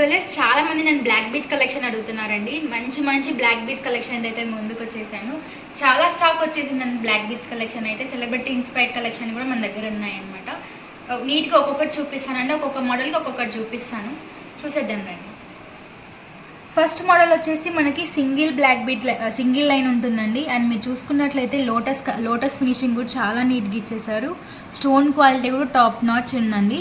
Jewellers. చాలా మంది నన్ను బ్లాక్ బీడ్స్ కలెక్షన్ అడుగుతున్నారండి. మంచి మంచి బ్లాక్ బీడ్స్ కలెక్షన్ అయితే ముందుకు వచ్చేసాను. చాలా స్టాక్ వచ్చేసింది నన్ను బ్లాక్ బీడ్స్ కలెక్షన్ అయితే. సెలబ్రిటీ ఇన్స్పైర్డ్ కలెక్షన్ కూడా మన దగ్గర ఉన్నాయన్నమాట. నీట్గా ఒక్కొక్కటి చూపిస్తానండి, ఒక్కొక్క మోడల్కి ఒక్కొక్కటి చూపిస్తాను. చూసేద్దాం రండి. ఫస్ట్ మోడల్ వచ్చేసి మనకి single block beat single line ఉంటుందండి. అండ్ మీరు చూసుకున్నట్లయితే లోటస్ ఫినిషింగ్ కూడా చాలా నీట్గా ఇచ్చేసారు. స్టోన్ క్వాలిటీ కూడా టాప్ నాచ్ ఉందండి.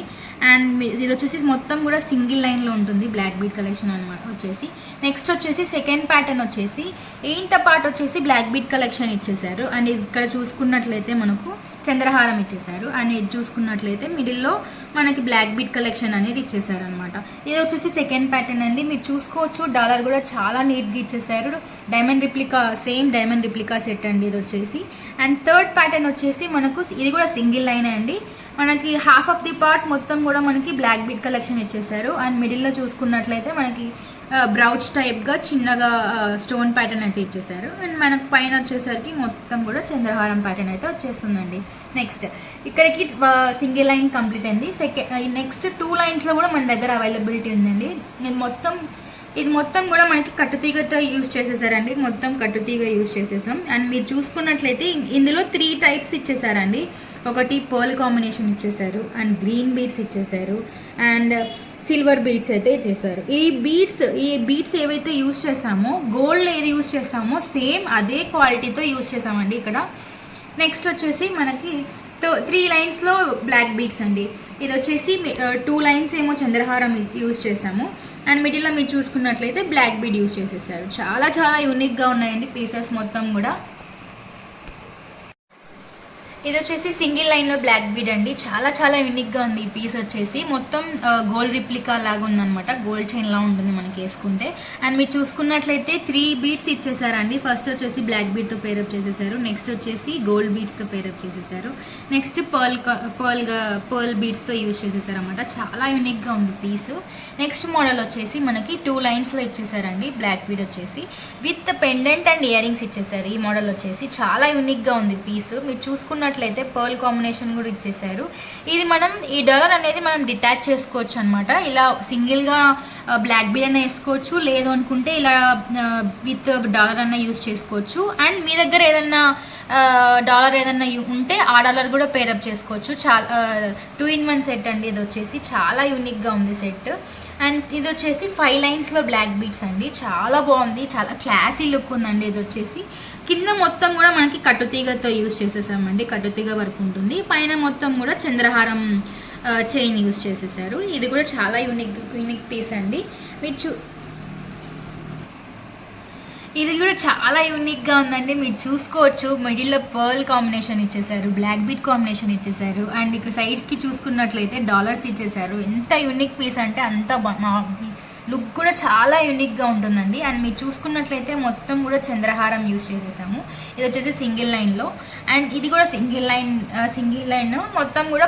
అండ్ ఇది వచ్చేసి మొత్తం కూడా సింగిల్ లైన్లో ఉంటుంది బ్లాక్ బీట్ కలెక్షన్ అనమాట వచ్చేసి. నెక్స్ట్ వచ్చేసి సెకండ్ ప్యాటర్న్ వచ్చేసి ఏంత పార్ట్ వచ్చేసి బ్లాక్ బీట్ కలెక్షన్ ఇచ్చేసారు. అండ్ ఇక్కడ చూసుకున్నట్లయితే మనకు చంద్రహారం ఇచ్చేసారు. అండ్ ఇది చూసుకున్నట్లయితే మిడిల్లో మనకి బ్లాక్ బీట్ కలెక్షన్ అనేది ఇచ్చేసారు అనమాట. ఇది వచ్చేసి సెకండ్ ప్యాటర్న్ అండి. మీరు చూసుకోవచ్చు డాలర్ కూడా చాలా నీట్గా ఇచ్చేసారు. Diamond replica, same diamond replica set అండి ఇది వచ్చేసి. అండ్ థర్డ్ ప్యాటర్న్ వచ్చేసి మనకు ఇది కూడా సింగిల్ లైన్ అండి. మనకి హాఫ్ ఆఫ్ ది పార్ట్ మొత్తం కూడా మనకి బ్లాక్ బీట్ కలెక్షన్ ఇచ్చేసారు. అండ్ మిడిల్లో చూసుకున్నట్లయితే మనకి బ్రౌచ్ టైప్గా చిన్నగా స్టోన్ ప్యాటర్న్ అయితే ఇచ్చేసారు. అండ్ మనకు పైన వచ్చేసరికి మొత్తం కూడా చంద్రహారం ప్యాటర్న్ అయితే వచ్చేస్తుందండి. నెక్స్ట్ ఇక్కడికి సింగిల్ లైన్ కంప్లీట్ అయింది. నెక్స్ట్ 2 లైన్స్లో కూడా మన దగ్గర అవైలబిలిటీ ఉందండి. ఇది మొత్తం కూడా మనకి కట్టుతీగతో యూజ్ చేసేసారండి. మొత్తం కట్టుతీగ యూజ్ చేసేసాం. అండ్ మీరు చూసుకున్నట్లయితే ఇందులో 3 టైప్స్ ఇచ్చేసారండి. ఒకటి పర్ల్ కాంబినేషన్ ఇచ్చేసారు, అండ్ గ్రీన్ బీడ్స్ ఇచ్చేసారు, అండ్ సిల్వర్ బీడ్స్ అయితే ఇచ్చేసారు. ఈ బీడ్స్ ఏవైతే యూజ్ చేసామో, గోల్డ్ ఏది యూజ్ చేసామో సేమ్ అదే క్వాలిటీతో యూజ్ చేసామండి ఇక్కడ. నెక్స్ట్ వచ్చేసి మనకి 3 లైన్స్లో బ్లాక్ బీడ్స్ అండి. ఇది వచ్చేసి 2 లైన్స్ ఏమో చంద్రహారం యూజ్ చేసాము. అండ్ మిడిల్లో మీరు చూసుకున్నట్లయితే బ్లాక్ బీడ్ యూజ్ చేసేసారు. చాలా చాలా యూనిక్గా ఉన్నాయండి పీసెస్ మొత్తం కూడా. ఇది వచ్చేసి సింగిల్ లైన్లో బ్లాక్ బీడ్ అండి. చాలా చాలా యూనిక్గా ఉంది ఈ పీస్ వచ్చేసి. మొత్తం గోల్డ్ రిప్లికా లాగా ఉందన్నమాట. గోల్డ్ చైన్ లా ఉంటుంది మనకి వేసుకుంటే. అండ్ మీరు చూసుకున్నట్లయితే 3 బీడ్స్ ఇచ్చేసారండి. ఫస్ట్ వచ్చేసి బ్లాక్ బీడ్తో పేరప్ చేసేసారు. నెక్స్ట్ వచ్చేసి గోల్డ్ బీడ్స్తో పేరప్ చేసేసారు. నెక్స్ట్ పర్ల్ బీడ్స్తో యూజ్ చేసేసారు అనమాట. చాలా యూనిక్గా ఉంది పీస్. నెక్స్ట్ మోడల్ వచ్చేసి మనకి 2 లైన్స్లో ఇచ్చేసారండి బ్లాక్ బీడ్ వచ్చేసి. With pendant and ear rings ఇచ్చేసారు. ఈ మోడల్ వచ్చేసి చాలా యూనిక్గా ఉంది పీస్. మీరు చూసుకున్నట్లయితే పర్ల్ కాంబినేషన్ కూడా ఇచ్చేసారు. ఇది ఈ డాలర్ అనేది మనం డిటాచ్ చేసుకోవచ్చు అనమాట. ఇలా సింగిల్గా బ్లాక్ బీడ్ అన్న వేసుకోవచ్చు, లేదు అనుకుంటే ఇలా విత్ డాలర్ అన్న యూజ్ చేసుకోవచ్చు. అండ్ మీ దగ్గర ఏదన్నా డాలర్ ఏదన్నా ఉంటే ఆ డాలర్ కూడా పేరప్ చేసుకోవచ్చు. చాలా 2 in 1 సెట్ అండి ఇది వచ్చేసి. చాలా యూనిక్గా ఉంది సెట్. అండ్ ఇది వచ్చేసి 5 లైన్స్లో బ్లాక్ బీడ్స్ అండి. చాలా బాగుంది, చాలా క్లాసీ లుక్ ఉందండి. ఇది వచ్చేసి కింద మొత్తం కూడా మనకి కట్టుతీగతో యూజ్ చేసేసామండి. కట్టుతీగ వరకు ఉంటుంది. పైన మొత్తం కూడా చంద్రహారం చైన్ యూజ్ చేసేసారు. ఇది కూడా చాలా యూనిక్ పీస్ అండి. ఇది కూడా చాలా యూనిక్గా ఉందండి. మీరు చూసుకోవచ్చు మిడిల్లో పర్ల్ కాంబినేషన్ ఇచ్చేసారు, బ్లాక్ బీట్ కాంబినేషన్ ఇచ్చేసారు. అండ్ ఇక్కడ సైడ్స్కి చూసుకున్నట్లయితే డాలర్స్ ఇచ్చేసారు. ఎంత యూనిక్ పీస్ అంటే అంత లుక్ కూడా చాలా యూనిక్గా ఉంటుందండి. అండ్ మీరు చూసుకున్నట్లయితే మొత్తం కూడా చంద్రహారం యూజ్ చేసేసాము. ఇది వచ్చేసి సింగిల్ లైన్లో. అండ్ ఇది కూడా సింగిల్ లైన్ మొత్తం కూడా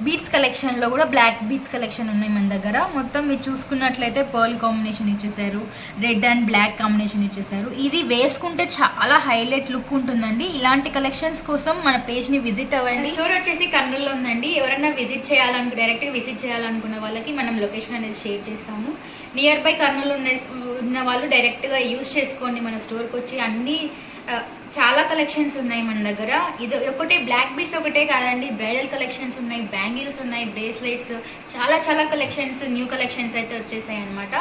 బీడ్స్ కలెక్షన్లో కూడా బ్లాక్ బీడ్స్ కలెక్షన్ ఉన్నాయి మన దగ్గర. మొత్తం మీరు చూసుకున్నట్లయితే పర్ల్ కాంబినేషన్ ఇచ్చేసారు, రెడ్ అండ్ బ్లాక్ కాంబినేషన్ ఇచ్చేసారు. ఇది వేసుకుంటే చాలా హైలైట్ లుక్ ఉంటుందండి. ఇలాంటి కలెక్షన్స్ కోసం మన పేజ్ని విజిట్ అవ్వండి. స్టోర్ వచ్చేసి కర్నూలులో ఉందండి. ఎవరైనా డైరెక్ట్గా విజిట్ చేయాలనుకున్న వాళ్ళకి మనం లొకేషన్ అనేది షేర్ చేస్తాము. నియర్ బై కర్నూలు ఉన్న వాళ్ళు డైరెక్ట్గా యూజ్ చేసుకోండి. మన స్టోర్కి వచ్చి అన్ని చాలా కలెక్షన్స్ ఉన్నాయి మన దగ్గర. ఇది ఒకటే బ్లాక్ బీడ్స్ ఒకటే కాదండి, బ్రైడల్ కలెక్షన్స్ ఉన్నాయి, బ్యాంగిల్స్ ఉన్నాయి, బ్రేస్లెట్స్, చాలా చాలా కలెక్షన్స్, న్యూ కలెక్షన్స్ అయితే వచ్చేసాయి అనమాట.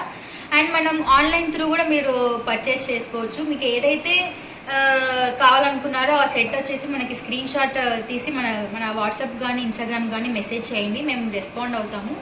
అండ్ మనం ఆన్లైన్ త్రూ కూడా మీరు పర్చేస్ చేసుకోవచ్చు. మీకు ఏదైతే కావాలనుకున్నారో ఆ సెట్ వచ్చేసి మనకి స్క్రీన్ షాట్ తీసి మన వాట్సాప్ కానీ ఇన్స్టాగ్రామ్ కానీ మెసేజ్ చేయండి. మేము రెస్పాండ్ అవుతాము.